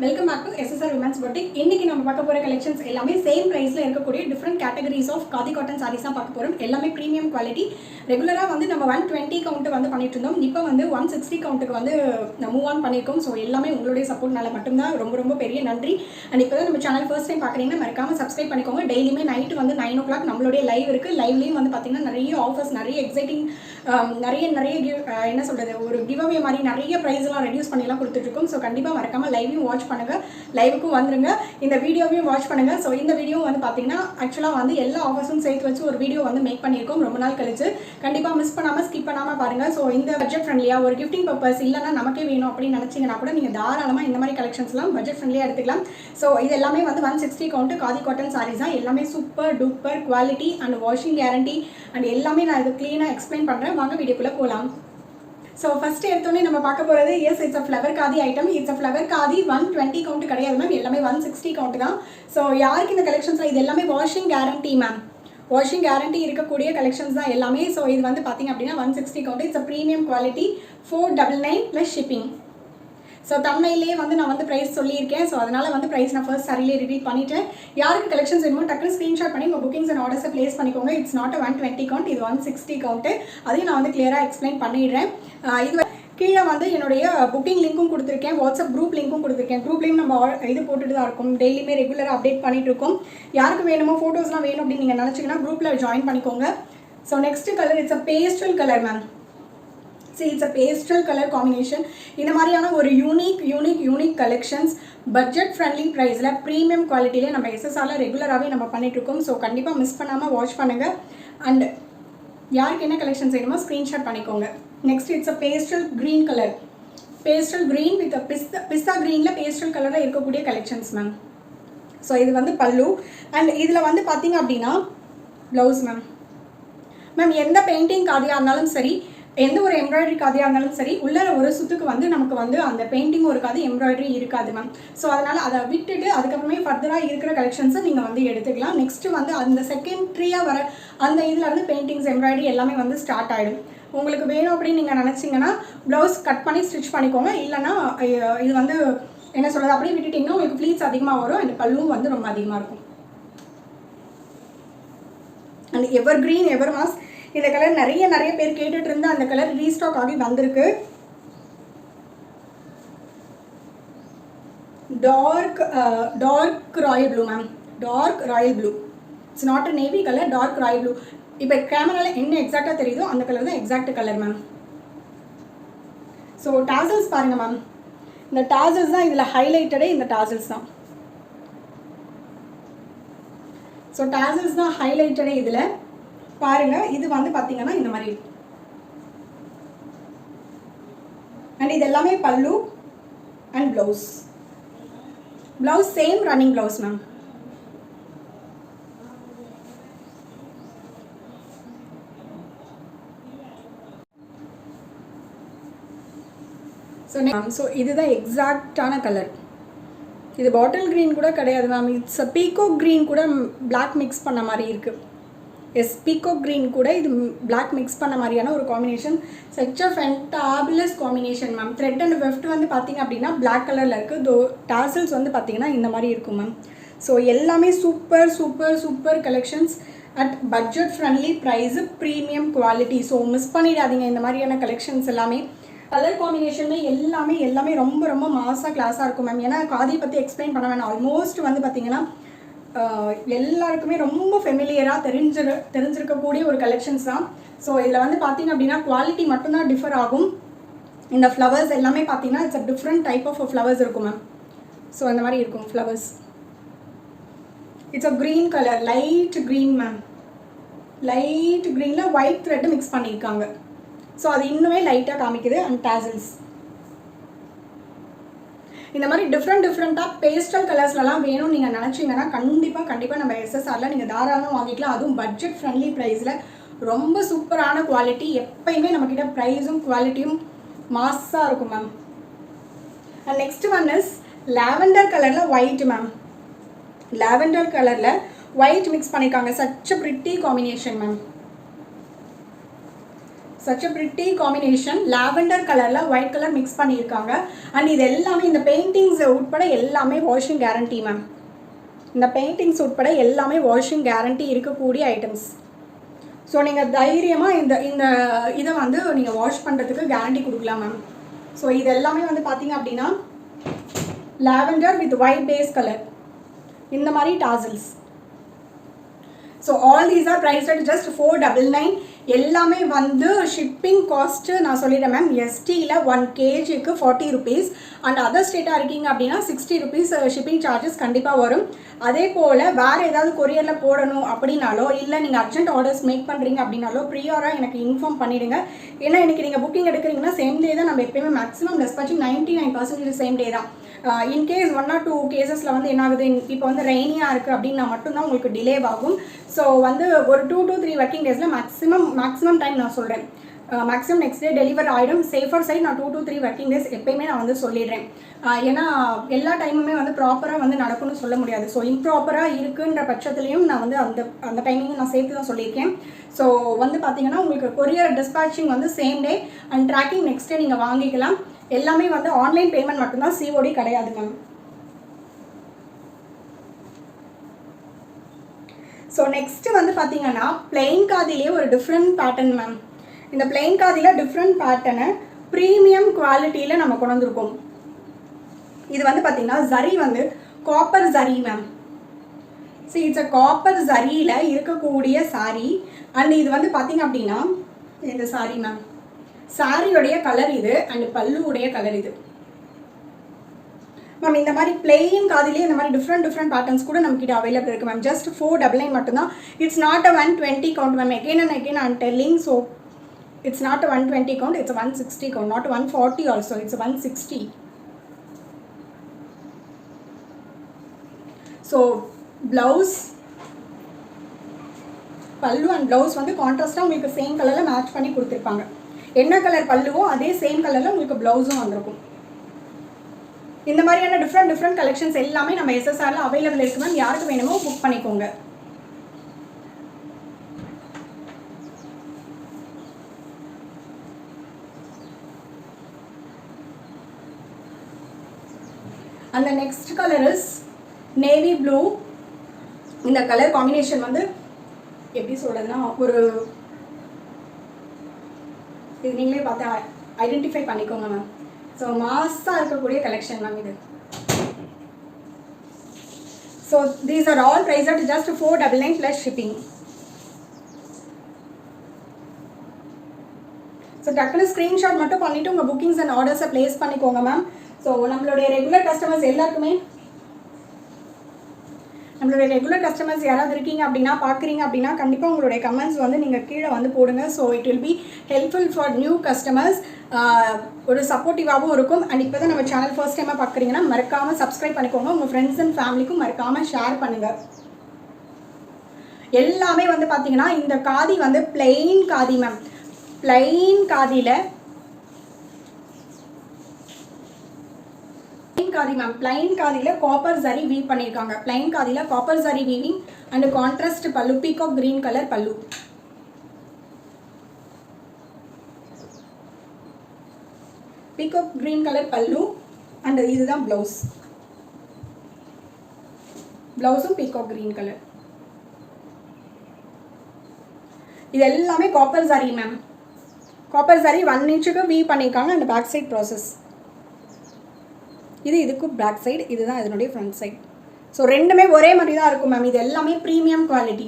Welcome back to SSR Women's Boutique. இன்னைக்கு நம்ம பார்க்க போற கலெக்ஷன்ஸ் எல்லாமே சேம் பிரைஸ்ல இருக்கக்கூடிய different categories of khadi cotton sarees தான் பார்க்க போறோம். எல்லாமே பிரீமியம் குவாலிட்டி. ரெகுலரா வந்து நம்ம 120 கவுண்ட் வந்து பண்ணிட்டு இருந்தோம். இப்போ வந்து 160 கவுண்ட்டுக்கு வந்து மூவ் ஆன் பண்ணிருக்கோம். ஸோ எல்லாமே உங்களுடைய சப்போர்ட்னால மட்டும்தான். ரொம்ப பெரிய நன்றி. அண்ட் இப்போ தான் நம்ம சேனல் ஃபர்ஸ்ட் டைம் பார்க்குறீங்கன்னா மறக்காம சப்ஸ்கிரைப் பண்ணிக்கோங்க. டெய்லியுமே நைட்டு வந்து 9 o'clock நம்மளுடைய லைவ் இருக்கு. லைவ்லேயும் வந்து பார்த்தீங்கன்னா நிறைய ஆஃபர்ஸ், நிறைய எக்ஸைட்டிங், நிறைய என்ன சொல்றது, ஒரு கிவ் அவே மாதிரி நிறைய ப்ரைஸ் எல்லாம் ரெடியூஸ் பண்ணிலாம் கொடுத்துட்டு இருக்கோம். ஸோ கண்டிப்பாக மறக்காம லைவையும் வாட்ச் பண்ணுங்க, லைவுக்கும் வந்துருங்க, இந்த வீடியோவையும் வாட்ச் பண்ணுங்க. ஸோ இந்த வீடியோ வந்து பார்த்தீங்கன்னா ஆக்சுவலாக வந்து எல்லா ஆஃபர்ஸும் சேர்த்து வச்சு ஒரு வீடியோ வந்து மேக் பண்ணியிருக்கோம் ரொம்ப நாள் கழிச்சு. கண்டிப்பாக மிஸ் பண்ணாமல் ஸ்கிப் பண்ணாமல் பாருங்க. ஸோ இந்த பட்ஜெட் ஃப்ரெண்ட்லியாக ஒரு கிஃப்டிங் பர்பஸ் இல்லைனா நமக்கே வேணும் அப்படின்னு நினச்சிங்கன்னா கூட நீங்கள் தாராளமாக இந்த மாதிரி கலெக்ஷன்ஸ்லாம் பட்ஜெட் ஃப்ரெண்ட்லியாக எடுத்துக்கலாம். ஸோ இது எல்லாமே வந்து 160 கவுண்ட் காதி காட்டன் சாரீஸ் தான். எல்லாமே super duper quality and washing guarantee and எல்லாமே நான் இது க்ளீனாக எக்ஸ்பிளைன் பண்ணுறேன். வாங்க வீடியோக்குள்ளே போகலாம். ஸோ ஃபர்ஸ்ட் எடுத்தோடனே நம்ம பார்க்க போகிறது it's a flower khadi item. It's a flower khadi 120 count கிடையாது மேம், எல்லாமே 160 கவுண்ட் தான். ஸோ யாருக்கு இந்த கலெக்ஷன்ஸில் இது எல்லாமே washing guarantee ma'am, washing guarantee இருக்கக்கூடிய கலெக்ஷன்ஸ் தான் எல்லாமே. ஸோ இது வந்து பார்த்தீங்க அப்படின்னா 160 count. It's a premium quality, 499 plus shipping. So தமிழ்லேயே வந்து நான் வந்து ப்ரைஸ் சொல்லியிருக்கேன். ஸோ அதனால் வந்து ப்ரைஸ் நான் ஃபர்ஸ்ட் சரியிலே ரிப்பீட் பண்ணிவிட்டேன். யாருக்கு கலெக்ஷன்ஸ் வேணுமோ டக்குனு ஸ்க்ரீன்ஷாட் பண்ணி உங்கள் புக்கிங்ஸ் அண்ட் ஆர்டர்ஸை ப்ளேஸ் பண்ணிக்கோங்க. இட்ஸ் நாட் அ 120 கவுண்ட், இது 160 கவுண்ட்டு. அதையும் நான் வந்து கிளியராக எக்ஸ்பிளைன் பண்ணிடுறேன். இது கீழே வந்து என்னுடைய புக்கிங் லிங்க்கும் கொடுத்துருக்கேன், வாட்ஸ்அப் குரூப் லிங்க்கும் கொடுத்துருக்கேன். குரூப்லேயும் நம்ம இது போட்டுட்டு தான் இருக்கும், டெய்லியுமே ரெகுலராக அப்டேட் பண்ணிட்டு இருக்கோம். யாருக்கு வேணுமோ ஃபோட்டோஸ்லாம் வேணும் அப்படின்னு நீங்கள் நினச்சிங்கன்னா குரூப்பில் ஜாயின் பண்ணிக்கோங்க. So next colour it's a pastel colour ma'am. It's a pastel colour combination. இந்த மாதிரியான ஒரு யூனிக் கலெக்ஷன்ஸ் பட்ஜெட் ஃப்ரெண்ட்லி ப்ரைஸில் ப்ரீமியம் குவாலிட்டியிலே நம்ம SSRல ரெகுலராகவே நம்ம பண்ணிகிட்ருக்கோம். ஸோ கண்டிப்பாக மிஸ் பண்ணாமல் வாட்ச் பண்ணுங்கள். அண்ட் யாருக்கு என்ன கலெக்ஷன்ஸ் வேணுமோ ஸ்க்ரீன்ஷாட் பண்ணிக்கோங்க. Next it's a pastel green colour, pastel green with பிஸ்தா க்ரீனில் பேஸ்டல் கலரில் இருக்கக்கூடிய கலெக்ஷன்ஸ் மேம். ஸோ இது வந்து பல்லு. அண்ட் இதில் வந்து பார்த்தீங்க அப்படின்னா ப்ளவுஸ் மேம். எந்த பெயிண்டிங் காதியாக இருந்தாலும் சரி, எந்த ஒரு எம்ப்ராய்டரி காதியாக இருந்தாலும் சரி, உள்ள ஒரு சுத்துக்கு வந்து நமக்கு வந்து அந்த பெயிண்டிங் ஒரு காது, எம்ப்ராய்டரி இருக்காது மேம். ஸோ அதனால் அதை விட்டுட்டு அதுக்கப்புறமே ஃபர்தராக இருக்கிற கலெக்ஷன்ஸை நீங்கள் வந்து எடுத்துக்கலாம். நெக்ஸ்ட்டு வந்து அந்த செகண்ட்ரியாக வர அந்த இதில் இருந்து பெயிண்டிங்ஸ், எம்ப்ராய்டரி எல்லாமே வந்து ஸ்டார்ட் ஆகிடும். உங்களுக்கு வேணும் அப்படின்னு நீங்கள் நினச்சிங்கன்னா ப்ளவுஸ் கட் பண்ணி ஸ்டிச் பண்ணிக்கோங்க. இல்லைனா இது வந்து என்ன சொல்கிறது, அப்படியே விட்டுட்டிங்கன்னா உங்களுக்கு ப்ளீட்ஸ் அதிகமாக வரும். அண்ட் பல்லும் வந்து ரொம்ப அதிகமாக இருக்கும். And evergreen ever mass, இந்த கலர் நிறைய பேர் கேட்டுட்டு இருந்தா அந்த கலர் ரீஸ்டாக் ஆகி வந்திருக்கு. Dark royal blue ma'am, dark royal blue. It's not a navy colour, dark royal blue. இப்போ கேமராவில் என்ன எக்ஸாக்டாக தெரியுதோ அந்த கலர் தான் exact colour ma'am. So tassels பாருங்கள் மேம், இந்த டாசல்ஸ் தான் இதில் ஹைலைட்டடே, இந்த டாசல்ஸ் தான். ஸோ டாசல்ஸ் தான் ஹைலைட்டடே இதில் பாருங்க. இது வந்து பார்த்தீங்கன்னா இந்த மாதிரி இருக்கும். அண்ட் இது எல்லாமே பல்லு and blouse. Blouse same running blouse ma'am. So இதுதான் எக்ஸாக்டான கலர். இது பாட்டில் க்ரீன் கூட கிடையாது மேம், இட்ஸ் அ பீகோ க்ரீன் கூட பிளாக் மிக்ஸ் பண்ண மாதிரி இருக்குது. பீகோ க்ரீன் கூட இது பிளாக் மிக்ஸ் பண்ண மாதிரியான ஒரு combination. Such a fabulous combination ma'am. Thread and weft வந்து பார்த்தீங்க அப்படின்னா பிளாக் கலரில் இருக்குது. டாசல்ஸ் வந்து பார்த்தீங்கன்னா இந்த மாதிரி இருக்கும் மேம். ஸோ எல்லாமே super collections at budget friendly price, premium quality. So miss பண்ணிடாதீங்க இந்த மாதிரியான கலெக்ஷன்ஸ் எல்லாமே. கலர் காம்பினேஷன் எல்லாமே ரொம்ப மாசாக கிளாஸாக இருக்கும் மேம். ஏன்னா காதியை பற்றி எக்ஸ்பிளைன் பண்ண வேணாம். ஆல்மோஸ்ட் வந்து பார்த்தீங்கன்னா எல்லாருக்குமே ரொம்ப ஃபெமிலியராக தெரிஞ்சிருக்கக்கூடிய ஒரு கலெக்ஷன்ஸ் தான். ஸோ இதில் வந்து பார்த்தீங்க அப்படின்னா குவாலிட்டி மட்டும்தான் டிஃபர் ஆகும். இந்த ஃப்ளவர்ஸ் எல்லாமே பார்த்தீங்கன்னா it's a different type of flowers இருக்கும் மேம். ஸோ அந்த மாதிரி இருக்கும் flowers. It's a green colour, light green ma'am. Light க்ரீனில் ஒயிட் த்ரெட்டு மிக்ஸ் பண்ணியிருக்காங்க. ஸோ அது இன்னுமே லைட்டாக காமிக்குது. அண்ட் டாசல்ஸ் இந்த மாதிரி டிஃப்ரெண்ட்டாக பேஸ்டல் கலர்ஸ்லாம் வேணும்னு நீங்கள் நினச்சிங்கன்னா கண்டிப்பாக நம்ம SSRல நீங்கள் தாராளமாக வாங்கிக்கலாம். அதுவும் பட்ஜெட் ஃப்ரெண்ட்லி ப்ரைஸில் ரொம்ப சூப்பரான குவாலிட்டி. எப்பயுமே நம்மக்கிட்ட ப்ரைஸும் குவாலிட்டியும் மாஸாக இருக்கும் ma'am. And next one is lavender கலரில் ஒயிட் மேம். லாவெண்டர் கலரில் ஒயிட் மிக்ஸ் பண்ணியிருக்காங்க. Such a pretty combination ma'am. such a pretty combination. lavender கலர்ல white கலர் மிக்ஸ் பண்ணியிருக்காங்க. அண்ட் இது எல்லாமே இந்த பெயிண்டிங்ஸ் உட்பட எல்லாமே வாஷிங் கேரண்டி மேம். இந்த பெயிண்டிங்ஸ் உட்பட எல்லாமே வாஷிங் கேரண்டி இருக்கக்கூடிய ஐட்டம்ஸ். ஸோ நீங்கள் தைரியமாக இந்த இதை வந்து நீங்கள் வாஷ் பண்ணுறதுக்கு கேரண்டி கொடுக்கலாம் மேம். ஸோ இது எல்லாமே வந்து பார்த்தீங்க அப்படின்னா lavender with white base colour, இந்த மாதிரி tassels. So all these are price at just 499. எல்லாமே வந்து ஷிப்பிங் காஸ்ட்டு நான் சொல்லிட்டேன் மேம். எஸ்டியில் 1 kgக்கு 40 rupees. அண்ட் அதர் ஸ்டேட்டாக இருக்கீங்க அப்படின்னா 60 rupees ஷிப்பிங் சார்ஜஸ் கண்டிப்பாக வரும். அதே போல் வேறு ஏதாவது கொரியரில் போடணும் அப்படின்னாலோ இல்லை நீங்கள் அர்ஜென்ட் ஆர்டர்ஸ் மேக் பண்ணுறீங்க அப்படின்னாலோ ப்ரியாராக எனக்கு இன்ஃபார்ம் பண்ணிவிடுங்க. ஏன்னா இன்றைக்கி நீங்கள் புக்கிங் எடுக்கிறீங்கன்னா சேம் டே தான் நம்ம எப்போயுமே மேக்ஸிமம் டிஸ்பேச்சிங் 99% சேம் டே தான். இன்கேஸ் 1 or 2 கேசஸில் வந்து என்ன ஆகுது, இப்போ வந்து ரெய்னியாக இருக்குது அப்படின்னா மட்டும்தான் உங்களுக்கு டிலே ஆகும். ஸோ வந்து ஒரு 2 to 3 ஒர்க்கிங் டேஸில் மேக்ஸிமம் டைம் நான் சொல்கிறேன். மேக்ஸிமம் நெக்ஸ்ட் டே டெலிவர் ஆகிடும். சேஃபர் சைட் நான் 2 to 3 ஒர்க்கிங் டேஸ் எப்போயுமே நான் வந்து சொல்லிடுறேன். ஏன்னா எல்லா டைமுமே வந்து ப்ராப்பராக வந்து நடக்கும்னு சொல்ல முடியாது. ஸோ இம்ப்ராப்பராக இருக்குன்ற பட்சத்துலேயும் நான் வந்து அந்த டைமிங்கும் நான் சேர்த்து தான் சொல்லியிருக்கேன். ஸோ வந்து பார்த்தீங்கன்னா உங்களுக்கு கொரியர் டிஸ்பேச்சிங் வந்து same day and tracking next day நீங்கள் வாங்கிக்கலாம். எல்லாமே வந்து ஆன்லைன் பேமெண்ட் மட்டும்தான், சிஓடி கிடையாது மேம். ஸோ நெக்ஸ்ட்டு வந்து பார்த்தீங்கன்னா பிளெயின் காதிலேயே ஒரு டிஃப்ரெண்ட் பேட்டர்ன் மேம். இந்த பிளெயின் காதியில் டிஃப்ரெண்ட் பேட்டர்னை ப்ரீமியம் குவாலிட்டியில் நம்ம கொண்டு வந்திருக்கோம். இது வந்து பார்த்தீங்கன்னா ஜரி வந்து copper zari ma'am. So it's a copper ஜரியில் இருக்கக்கூடிய சாரீ. அண்ட் இது வந்து பார்த்தீங்க அப்படின்னா இந்த சாரீ மேம், சாரியோடைய கலர் இது அண்ட் பல்லுடைய கலர் இது மேம். இந்த மாதிரி பிளெயின் காதிலே இந்த மாதிரி டிஃப்ரெண்ட் பேட்டர்ன்ஸ் கூட நம்மக்கிட்ட அவைலபிள் இருக்குது மேம். ஜஸ்ட் 499 மட்டும்தான். It's not a 120 count ma'am. again and again I'm telling. So it's not a 120 count, it's a 160 count, not 140 also, it's a 160. So blouse, பல்லு அண்ட் ப்ளவுஸ் வந்து கான்ட்ராஸ்ட்டாக உங்களுக்கு same கலரில் match பண்ணி கொடுத்துருப்பாங்க. என்ன colour பல்லுவோ அதே same கலரில் உங்களுக்கு ப்ளவுஸும் வந்திருக்கும். இந்த மாதிரியான டிஃப்ரெண்ட் கலெக்ஷன்ஸ் எல்லாமே நம்ம எஸ்எஸ்ஆரில் அவைலபிள் இருக்கு மேம். யாருக்கு வேணுமோ புக் பண்ணிக்கோங்க. அந்த next colour is navy blue. இந்த கலர் காம்பினேஷன் வந்து எப்படி சொல்கிறதுனா ஒரு இது நீங்களே பார்த்து ஐடென்டிஃபை பண்ணிக்கோங்க மேம். ஸோ மாஸாக இருக்கக்கூடிய கலெக்ஷன் மேம் இது. So these are all price at just 499 plus shipping. So டக்குனு ஸ்க்ரீன்ஷாட் மட்டும் பண்ணிவிட்டு உங்கள் புக்கிங்ஸ் அண்ட் ஆர்டர்ஸை ப்ளேஸ் பண்ணிக்கோங்க மேம். ஸோ நம்மளுடைய ரெகுலர் கஸ்டமர்ஸ் எல்லாருக்குமே யாராவது இருக்கீங்க அப்படின்னா பார்க்குறீங்க அப்படின்னா கண்டிப்பாக உங்களுடைய கமெண்ட்ஸ் வந்து நீங்கள் கீழே வந்து போடுங்க. So it will be helpful for new customers. ஒரு சப்போர்ட்டிவாகவும் இருக்கும். அண்ட் இப்போ தான் நம்ம சேனல் ஃபர்ஸ்ட் டைமாக பார்க்குறீங்கன்னா மறக்காமல் சப்ஸ்கிரைப் பண்ணிக்கோங்க. உங்கள் ஃப்ரெண்ட்ஸ் அண்ட் ஃபேமிலிக்கும் மறக்காமல் ஷேர் பண்ணுங்கள். எல்லாமே வந்து பார்த்தீங்கன்னா இந்த காதி வந்து பிளெயின் காதி மேம். பிளெயின் காதியில் மேம் பிளைன் காதியில் காப்பர் ஜரி வீவ் பண்ணியிருக்காங்க. பிளைன் காதியில் copper zari weaving and contrast பல்லு, பீகாக் கிரீன் கலர் பல்லு. பீகாக் கிரீன் கலர் பல்லு அண்ட் இதுதான் ப்ளவுஸ். ப்ளவுஸும் பீகாக் கிரீன் கலர். இது எல்லாமே copper zari ma'am. Copper zari 1 inch weave பண்ணியிருக்காங்க அண்ட் பேக் சைட் ப்ராசஸ். இதுக்கு பேக் சைடு, இதுதான் இதனுடைய ஃப்ரண்ட் சைடு. ஸோ ரெண்டுமே ஒரே மாதிரி தான் இருக்கும் மேம். இது எல்லாமே ப்ரீமியம் குவாலிட்டி.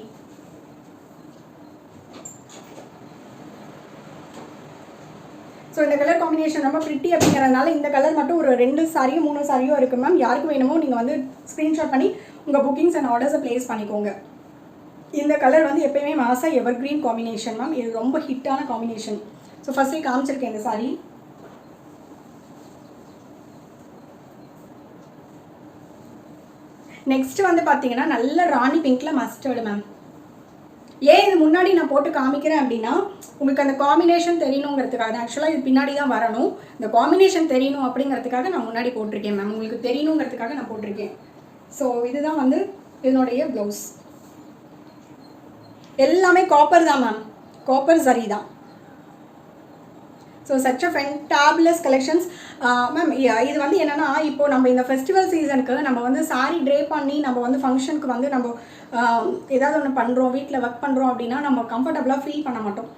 ஸோ இந்த கலர் காம்பினேஷன் ரொம்ப ப்ரிட்டி அப்படிங்கிறதுனால இந்த கலர் மட்டும் ஒரு 2 சாரியோ 3 சாரியோ இருக்குது மேம். யாருக்கு வேணுமோ நீங்கள் வந்து ஸ்க்ரீன்ஷாட் பண்ணி உங்கள் புக்கிங்ஸ் அண்ட் ஆர்டர்ஸை ப்ளேஸ் பண்ணிக்கோங்க. இந்த கலர் வந்து எப்பயுமே மாசா எவர் கிரீன் காம்பினேஷன் மேம். இது ரொம்ப ஹிட்டான காம்பினேஷன். ஸோ ஃபஸ்ட்டே காமிச்சிருக்கேன் இந்த சாரி. நெக்ஸ்ட் வந்து பார்த்தீங்கன்னா நல்ல ராணி பிங்க்ல மஸ்டர்டு மேம். ஏன் இது முன்னாடி நான் போட்டு காமிக்கிறேன் அப்படின்னா உங்களுக்கு அந்த காம்பினேஷன் தெரியணுங்கிறதுக்காக. ஆக்சுவலாக இது பின்னாடி தான் வரணும். இந்த காம்பினேஷன் தெரியணும் அப்படிங்கிறதுக்காக நான் முன்னாடி போட்டிருக்கேன் மேம். உங்களுக்கு தெரியணுங்கிறதுக்காக நான் போட்டிருக்கேன். ஸோ இதுதான் வந்து இதனுடைய ப்ளவுஸ். எல்லாமே காப்பர் தான் மேம். காப்பர் சரி தான். So such a fantabulous collections ma'am. இது வந்து என்னென்னா, இப்போது நம்ம இந்த ஃபெஸ்டிவல் சீசனுக்கு நம்ம வந்து சாரீ ட்ரே பண்ணி நம்ம வந்து ஃபங்க்ஷனுக்கு வந்து நம்ம ஏதாவது ஒன்று பண்ணுறோம், வீட்டில் ஒர்க் பண்ணுறோம் அப்படின்னா நம்ம கம்ஃபர்டபுளாக ஃபீல் பண்ண மாட்டோம்.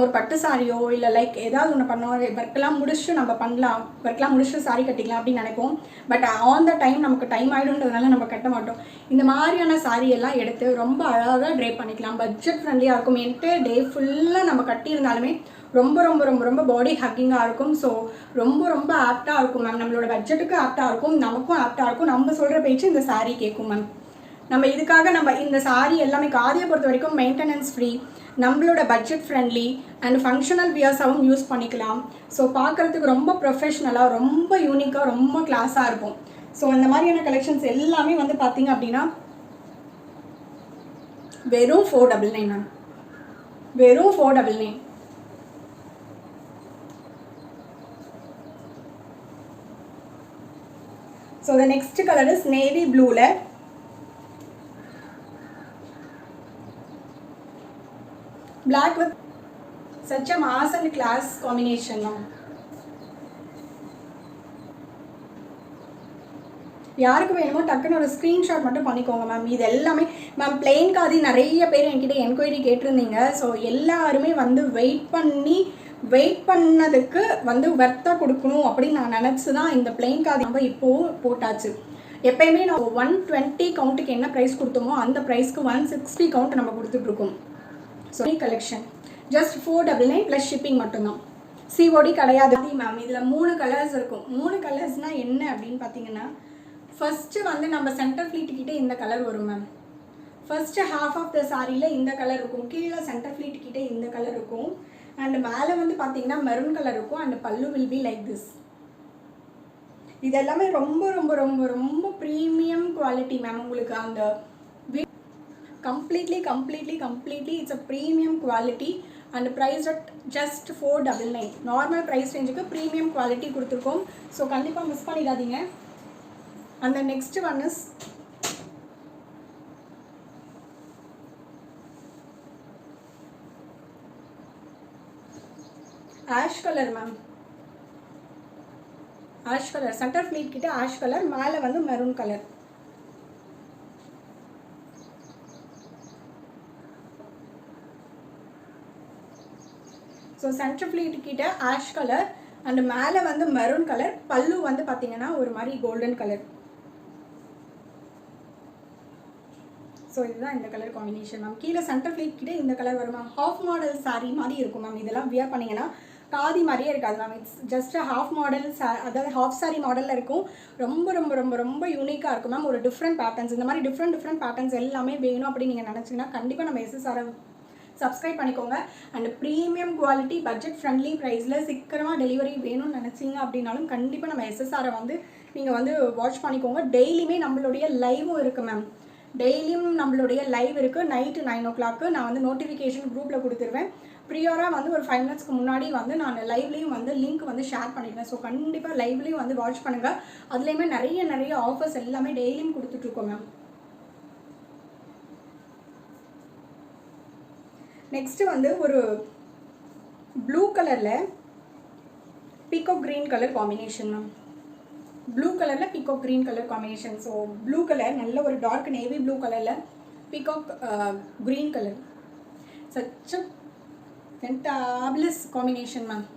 ஒரு பட்டு சாரியோ இல்லை லைக் ஏதாவது ஒன்று பண்ணோம், ஒர்க்கெலாம் முடிச்சுட்டு நம்ம பண்ணலாம், ஒர்க்கெலாம் முடிச்சுட்டு சாரீ கட்டிக்கலாம் அப்படின்னு நினைப்போம். பட் ஆன் த டைம் நமக்கு டைம் ஆகிடுன்றதுனால நம்ம கட்ட மாட்டோம். இந்த மாதிரியான சாரீ எல்லாம் எடுத்து ரொம்ப அழகாக ட்ரே பண்ணிக்கலாம். பட்ஜெட் ஃப்ரெண்ட்லியாக இருக்கும். என்டையர் டே ஃபுல்லாக நம்ம கட்டியிருந்தாலுமே ரொம்ப ரொம்ப ரொம்ப ரொம்ப பாடி ஹக்கிங்காக இருக்கும். ஸோ ரொம்ப ரொம்ப ஆப்டாக இருக்கும் மேம். நம்மளோட பட்ஜெட்டுக்கு ஆப்டாக இருக்கும், நமக்கும் ஆப்டாக இருக்கும். நம்ம சொல்கிற பேச்சு இந்த சாரீ கேட்கும் மேம். நம்ம இதுக்காக நம்ம இந்த சாரீ எல்லாமே காதியை பொறுத்த வரைக்கும் மெயின்டெனன்ஸ் ஃப்ரீ, நம்மளோட பட்ஜெட் ஃப்ரெண்ட்லி அண்ட் ஃபங்க்ஷனல் வியர்ஸாகவும் யூஸ் பண்ணிக்கலாம். ஸோ பார்க்குறதுக்கு ரொம்ப ப்ரொஃபஷ்னலாக, ரொம்ப யூனிக்காக, ரொம்ப கிளாஸாக இருக்கும். ஸோ இந்த மாதிரியான கலெக்ஷன்ஸ் எல்லாமே வந்து பார்த்தீங்க அப்படின்னா வெறும் 499 மேம். வெறும் 499. So the next color is navy blue la black with such a mass and class combination now. யாருக்கு வேணுமோ டக்குன்னு ஒரு ஸ்க்ரீன்ஷாட் மட்டும் பண்ணிக்கோங்க மேம். இது எல்லாமே மேம் பிளெயின் காதி நிறைய பேர் என்கிட்ட என்கொயரி கேட்டிருந்தீங்க. ஸோ எல்லாருமே வந்து வெயிட் பண்ணதுக்கு வந்து வர்த்தாக கொடுக்கணும் அப்படின்னு நான் நினச்சி தான் இந்த பிளெயின் காதி நம்ம இப்போது போட்டாச்சு. எப்பயுமே நம்ம 120 கவுண்ட்டுக்கு என்ன ப்ரைஸ் கொடுத்தோமோ அந்த ப்ரைஸ்க்கு 160 கவுண்ட் நம்ம கொடுத்துட்ருக்கோம். So collection just 499 plus shipping மட்டும்தான், சிஓடி கிடையாது மேம். இதில் 3 கலர்ஸ் இருக்கும். 3 கலர்ஸ்னால் என்ன அப்படின்னு பார்த்தீங்கன்னா, ஃபஸ்ட்டு வந்து நம்ம சென்டர் ஃப்ளீட்டுக்கிட்டே இந்த கலர் வரும் ma'am. First half of the சாரியில் இந்த கலர் இருக்கும், கீழே சென்டர் ஃப்ளீட்டுக்கிட்டே இந்த கலர் இருக்கும், அண்ட் மேலே வந்து பார்த்தீங்கன்னா மெரூன் கலர் இருக்கும், அண்ட் பல்லு வில் பி லைக் திஸ். இது எல்லாமே ரொம்ப ரொம்ப ரொம்ப ரொம்ப ப்ரீமியம் குவாலிட்டி மேம். உங்களுக்கு அந்த completely it's a premium quality and price at just 499. Normal price ரேஞ்சுக்கு ப்ரீமியம் குவாலிட்டி கொடுத்துருக்கோம். ஸோ கண்டிப்பாக மிஸ் பண்ணிடாதீங்க. And the next one is ash color ma'am. Ash color center fleet கிட்ட ash color, மேலே வந்து maroon color. So center fleet கிட்ட ash color and மேலே வந்து maroon color, பல்லு வந்து பார்த்தீங்கன்னா ஒரு மாதிரி golden color. ஸோ இதுதான் இந்த கலர் காம்பினேஷன் மேம். கீழே சென்டர் ஃப்ளீட் கிட்டே இந்த கலர் வரும் மேம். ஹாஃப் மாடல் சாரீ மாதிரி இருக்கும் மேம். இதெல்லாம் வியர் பண்ணிங்கன்னா காதி மாதிரியே இருக்காது ma'am. It's just half model அதாவது ஹாஃப் சாரீ மாடலில் இருக்கும். ரொம்ப ரொம்ப ரொம்ப ரொம்ப யூனிக்காக இருக்கும் மேம். ஒரு டிஃப்ரெண்ட் பேட்டர்ன்ஸ், இந்த மாதிரி டிஃப்ரெண்ட் பேட்டர்ன்ஸ் எல்லாமே வேணும் அப்படின்னு நீங்கள் நினச்சிங்கன்னா கண்டிப்பாக நம்ம எஸ்எஸ்ஆரை சப்ஸ்கிரைப் பண்ணிக்கோங்க. And premium quality budget friendly ப்ரைஸில் சீக்கிரமாக டெலிவரி வேணும்னு நினச்சிங்க அப்படின்னாலும் கண்டிப்பாக நம்ம எஸ்எஸ்ஆரை வந்து நீங்கள் வந்து வாட்ச் பண்ணிக்கோங்க. டெய்லியுமே நம்மளுடைய லைவும் இருக்குது மேம். டெய்லியும் நம்மளுடைய லைவ் இருக்குது. நைட்டு 9 o'clock நான் வந்து நோட்டிஃபிகேஷன் குரூப்பில் கொடுத்துருவேன். ப்ரியோராக வந்து ஒரு 5 minutesக்கு முன்னாடி வந்து நான் லைவ்லேயும் வந்து லிங்க் வந்து ஷேர் பண்ணிடுவேன். ஸோ கண்டிப்பாக லைவ்லேயும் வந்து வாட்ச் பண்ணுங்கள். அதுலேயுமே நிறைய ஆஃபர்ஸ் எல்லாமே டெய்லியும் கொடுத்துட்ருக்கோம் மேம். நெக்ஸ்ட்டு வந்து ஒரு ப்ளூ கலரில் peacock green colour combination ma'am. Blue கலரில் peacock green colour combination. So blue colour நல்ல ஒரு டார்க் நேவி ப்ளூ கலரில் peacock green colour. Such a fabulous combination ma'am.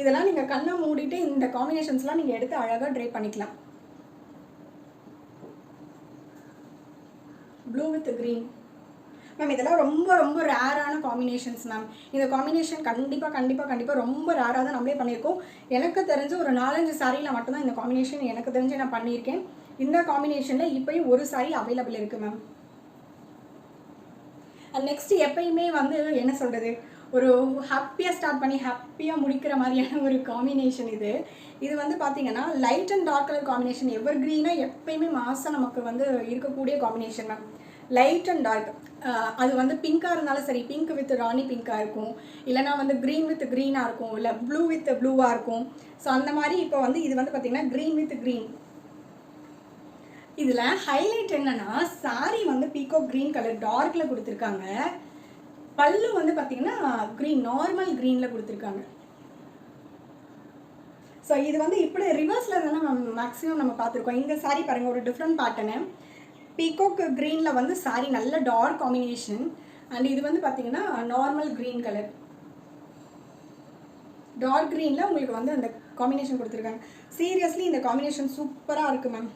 இதெல்லாம் நீங்கள் கண்ணை மூடிட்டு இந்த காம்பினேஷன்ஸ்லாம் நீங்கள் எடுத்து அழகாக ட்ரை பண்ணிக்கலாம். Blue with green ma'am. இதெல்லாம் ரொம்ப ரொம்ப ரேரான காம்பினேஷன்ஸ் மேம். இந்த காம்பினேஷன் கண்டிப்பாக ரொம்ப ரேராக தான் நம்மளே பண்ணியிருக்கோம். எனக்கு தெரிஞ்சு ஒரு 4-5 சாரியில் மட்டும்தான் இந்த காம்பினேஷன் எனக்கு தெரிஞ்சு நான் பண்ணியிருக்கேன். இந்த காம்பினேஷனில் இப்போயும் ஒரு சாரி அவைலபிள் இருக்குது மேம். அண்ட் நெக்ஸ்ட் எப்பயுமே வந்து என்ன சொல்கிறது, ஒரு ஹாப்பியாக ஸ்டார்ட் பண்ணி ஹாப்பியாக முடிக்கிற மாதிரியான ஒரு காம்பினேஷன் இது. இது வந்து பார்த்தீங்கன்னா light and dark colour combination. எவர் க்ரீனாக எப்பயுமே மாதம் நமக்கு வந்து இருக்கக்கூடிய combination ma'am. Light and dark, அது வந்து பிங்காக இருந்தாலும் சரி, பிங்க் வித் ராணி பிங்காக இருக்கும், இல்லைனா வந்து க்ரீன் வித் க்ரீனாக இருக்கும், இல்லை ப்ளூ வித் ப்ளூவாக இருக்கும். ஸோ அந்த மாதிரி இப்போ வந்து இது வந்து பார்த்திங்கன்னா க்ரீன் வித் க்ரீன். இதில் ஹைலைட் என்னென்னா சாரீ வந்து பீகாக் க்ரீன் கலர் டார்க்கில் கொடுத்துருக்காங்க. பல்லு வந்து பார்த்திங்கன்னா க்ரீன் நார்மல் க்ரீனில் கொடுத்துருக்காங்க. ஸோ இது வந்து இப்படி ரிவர்ஸில் தானே மேக்ஸிமம் நம்ம பார்த்துருக்கோம். இந்த saree பாருங்கள், ஒரு டிஃப்ரெண்ட் பேட்டர்னு. பீகாக் க்ரீனில் வந்து saree நல்ல டார்க் காம்பினேஷன். அண்ட் இது வந்து பார்த்தீங்கன்னா நார்மல் க்ரீன் கலர். டார்க் க்ரீனில் உங்களுக்கு வந்து அந்த காம்பினேஷன் கொடுத்துருக்காங்க. சீரியஸ்லி இந்த காம்பினேஷன் சூப்பராக இருக்குது ma'am.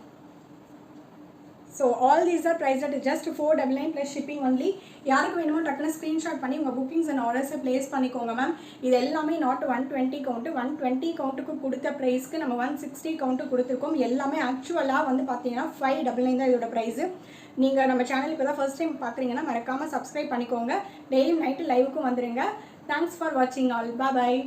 So all these are price at just 499 plus shipping only. யாருக்கு வேணுமோ டக்குனு ஸ்க்ரீன்ஷாட் பண்ணி உங்கள் புக்கிங்ஸ் அண்ட் ஆர்டர்ஸை ப்ளேஸ் பண்ணிக்கோங்க மேம். இது எல்லாமே நாட் 120 கவுண்ட்டு. 120 கவுண்ட்டுக்கு கொடுத்த ப்ரைஸ்க்கு நம்ம 160 கவுண்ட்டு கொடுத்துருக்கோம். எல்லாமே ஆக்சுவலாக வந்து பார்த்தீங்கன்னா 599 தான் இதோட ப்ரைஸு. நீங்கள் நம்ம சேனல் இப்போ தான் ஃபர்ஸ்ட் டைம் பார்க்குறீங்கன்னா மறக்காமல் சப்ஸ்கிரைப் பண்ணிக்கோங்க. டெய்லியும் நைட்டு லைவுக்கும் வந்துடுங்க. தேங்க்ஸ் ஃபார் வாட்சிங் ஆல். பாய்.